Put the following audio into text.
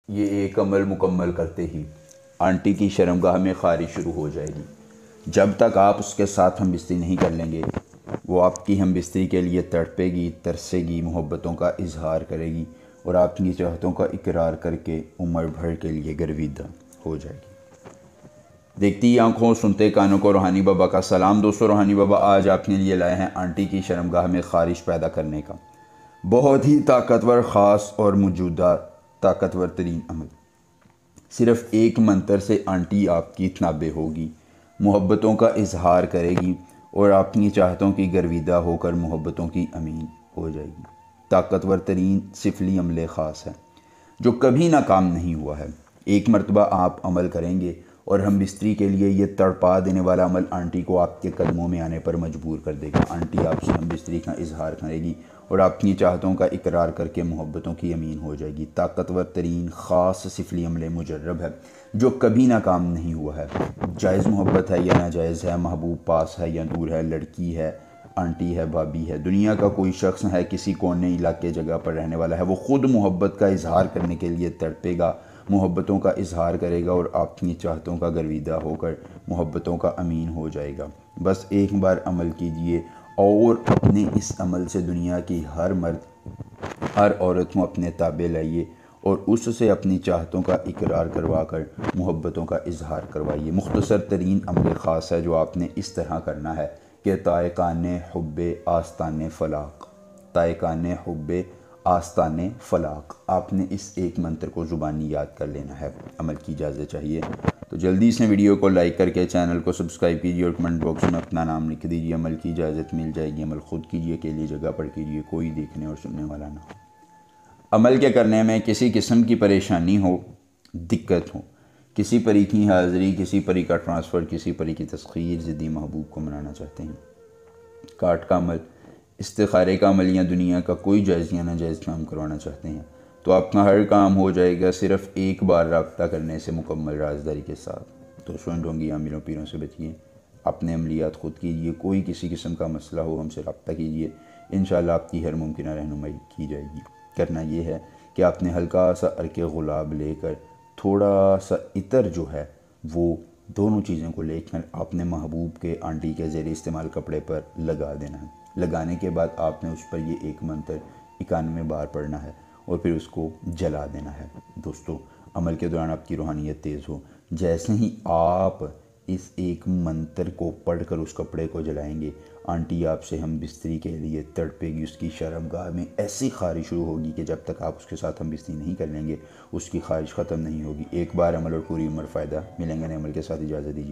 ये एक अमल मुकम्मल करते ही आंटी की शर्मगाह में खारिश शुरू हो जाएगी। जब तक आप उसके साथ हम बिस्तरी नहीं कर लेंगे, वो आपकी हम बिस्तरी के लिए तड़पेगी, तरसेगी, मोहब्बतों का इजहार करेगी और आपकी चाहतों का इकरार करके उम्र भर के लिए गर्विदा हो जाएगी। देखती आंखों, सुनते कानों को रूहानी बाबा का सलाम। दोस्तों, रूहानी बाबा आज आपके लिए लाए हैं आंटी की शर्मगाह में खारिश पैदा करने का बहुत ही ताकतवर, ख़ास और मौजूदा ताकतवर तरीन अमल। सिर्फ़ एक मंत्र से आंटी आपकी ताबे होगी, मोहब्बतों का इजहार करेगी और अपनी चाहतों की गर्विदा होकर मोहब्बतों की अमीन हो जाएगी। ताकतवर तरीन सिफली अमल ख़ास है जो कभी नाकाम नहीं हुआ है। एक मरतबा आप अमल करेंगे और हम बिस्तरी के लिए ये तड़पा देने वाला अमल आंटी को आपके कदमों में आने पर मजबूर कर देगा। आंटी आपसे हम बिस्तरी का इजहार करेगी और आपकी चाहतों का इकरार करके मोहब्बतों की अमीन हो जाएगी। ताकतवर तरीन ख़ास सिफली अमल मुजर्रब है जो कभी नाकाम नहीं हुआ है। जायज़ मोहब्बत है या नाजायज़ है, महबूब पास है या दूर है, लड़की है, आंटी है, भाभी है, दुनिया का कोई शख्स है, किसी कोने इलाके जगह पर रहने वाला है, वो ख़ुद मोहब्बत का इजहार करने के लिए तड़पेगा, मोहब्बतों का इजहार करेगा और अपनी चाहतों का गर्विदा होकर मोहब्बतों का अमीन हो जाएगा। बस एक बार अमल कीजिए और अपने इस अमल से दुनिया की हर मर्द, हर औरत को अपने ताबे लाइए और उससे अपनी चाहतों का इकरार करवा कर मोहब्बतों का इजहार करवाइए। मुख्तसर तरीन अमल ख़ास है जो आपने इस तरह करना है कि तायकाने हुब्बे आस्ताने फ़लाक, तायकाने हुब्बे आस्ताने फ़लाक। आपने इस एक मंत्र को ज़ुबानी याद कर लेना है। अमल की इजाज़त चाहिए तो जल्दी से वीडियो को लाइक करके चैनल को सब्सक्राइब कीजिए और कमेंट बॉक्स में अपना नाम लिख दीजिए। अमल की इजाज़त मिल जाएगी। अमल ख़ुद कीजिए, के लिए जगह पर कीजिए, कोई देखने और सुनने वाला ना हो। अमल के करने में किसी किस्म की परेशानी हो, दिक्कत हो, किसी परी की हाज़िरी, किसी परी का ट्रांसफ़र, किसी परी की तस्खीर, ज़िद्दी महबूब को मनाना चाहते हैं, काट का अमल, इस्तिखारे का अमल या दुनिया का कोई जायज़ या नाजायज़ काम करवाना चाहते हैं तो आपका हर काम हो जाएगा सिर्फ़ एक बार रब्ता करने से मुकम्मल राजदारी के साथ। तो सुन ढोंगी आमिरों पीरों से बचिए, अपने अमलियात ख़ुद कीजिए, कोई किसी किस्म का मसला हो हमसे रब्ता कीजिए, इंशाअल्लाह आपकी हर मुमकिन रहनुमाई की जाएगी। करना ये है कि आपने हल्का सा अर्के गुलाब लेकर थोड़ा सा इतर जो है वो दोनों चीज़ों को लेकर आपने महबूब के आंटी के ज़ेर इस्तेमाल कपड़े पर लगा देना है। लगाने के बाद आपने उस पर ये एक मंत्र 91 बार पढ़ना है और फिर उसको जला देना है। दोस्तों, अमल के दौरान आपकी रूहानियत तेज़ हो, जैसे ही आप इस एक मंत्र को पढ़कर उस कपड़े को जलाएंगे, आंटी आपसे हम बिस्तरी के लिए तड़पेगी। उसकी शर्मगाह में ऐसी खारिश शुरू होगी कि जब तक आप उसके साथ हम बिस्तरी नहीं कर लेंगे उसकी खारिश ख़त्म नहीं होगी। एक बार अमल और पूरी उम्र फ़ायदा मिलेंगे। नए अमल के साथ इजाज़त दीजिए।